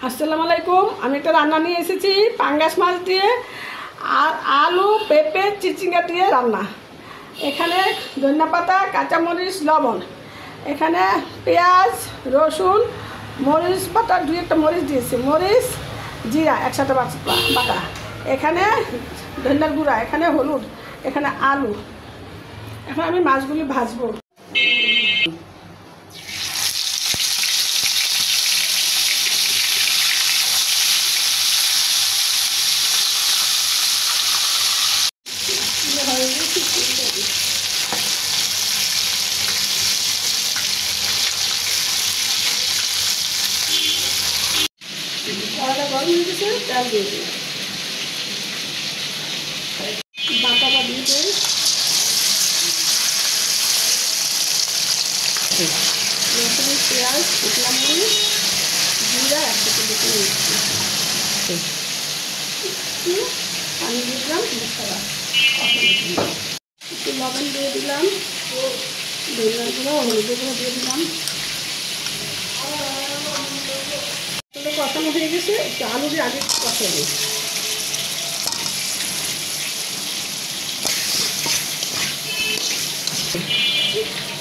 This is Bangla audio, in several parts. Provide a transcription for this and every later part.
আসসালামু আলাইকুম। আমি একটা রান্না নিয়ে এসেছি পাঙ্গাস মাছ দিয়ে আর আলু পেঁপে চিচিঙ্গা দিয়ে রান্না। এখানে ধনিয়া পাতা, কাঁচামরিচ, লবণ, এখানে পেঁয়াজ, রসুন, মরিচ বাটা, দুই একটা মরিচ দিয়েছি, মরিচ জিরা একসাথে বাটা, এখানে ধনিয়ার গুঁড়া, এখানে হলুদ, এখানে আলু। এখন আমি মাছগুলি ভাজবো। কড়াটা গরম হয়ে গেছে, তেল দিয়ে দিই, বাটাটা দিয়ে দিই, রসুন, পেঁয়াজ, শুকনো মরিচ, জিরা একসাথে দিতে নিচ্ছি, একটু পানি দিয়ে দিলাম, মশলা একটু লবণ দিয়ে দিলাম, ধনিয়ার গুঁড়ো, হলুদের গুঁড়ো দিয়ে দিলাম। কষানো হয়ে গেছে, একটু আলু দিয়ে আগে কষা দিই।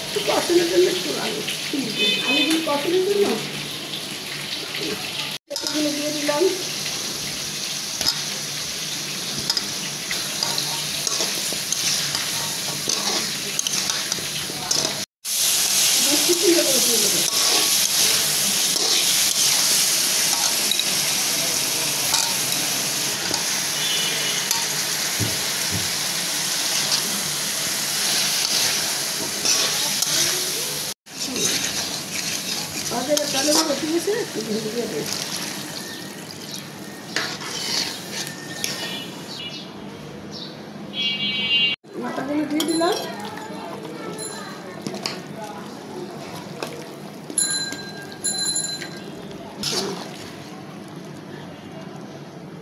একটু কষানোর জন্য একটু আলুগুলো কষানোর জন্য এগুলো দিয়ে দিলাম। দিয়ে দেবো চালের রুটি গেছে, একটু ভেজে দিয়ে দেয়। মাথাগুলো দিয়ে দিলাম।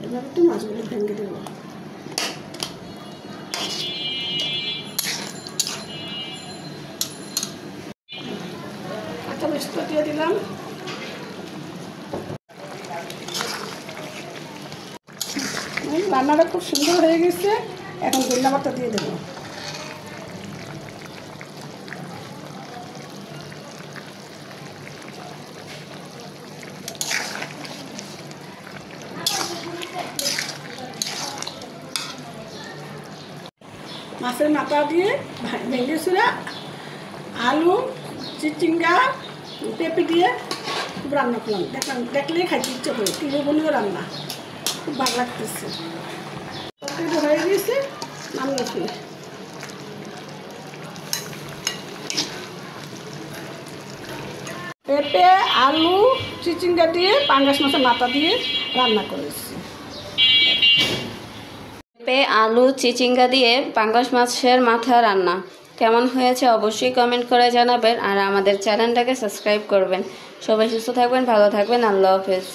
এবার একটু মাছগুলো ভেঙে দেবো। কাঁচা মরিচটা দিয়ে দিলাম। রান্নাটা খুব সুন্দর হয়ে গেছে। এখন ধনিয়া পাতা দিয়ে দেবো। মাছের মাথা দিয়ে ভেঙে চুরা আলু চিচিঙ্গা পেঁপে দিয়ে খুব রান্না করলাম। দেখলেই খাইতে ইচ্ছে করে, টিভি রান্না খুব ভালো লাগতেছে। হয়ে গিয়েছে, নামিয়ে ফেলে পেঁপে আলু চিচিঙ্গা দিয়ে পাঙ্গাস মাছের মাথা দিয়ে রান্না করেছি। পেঁপে আলু চিচিঙ্গা দিয়ে পাঙ্গাস মাছের মাথা রান্না কেমন হয়েছে অবশ্যই কমেন্ট করে জানাবেন, আর আমাদের চ্যানেলটাকে সাবস্ক্রাইব করবেন। সবাই সুস্থ থাকবেন, ভালো থাকবেন, আল্লাহ হাফেজ।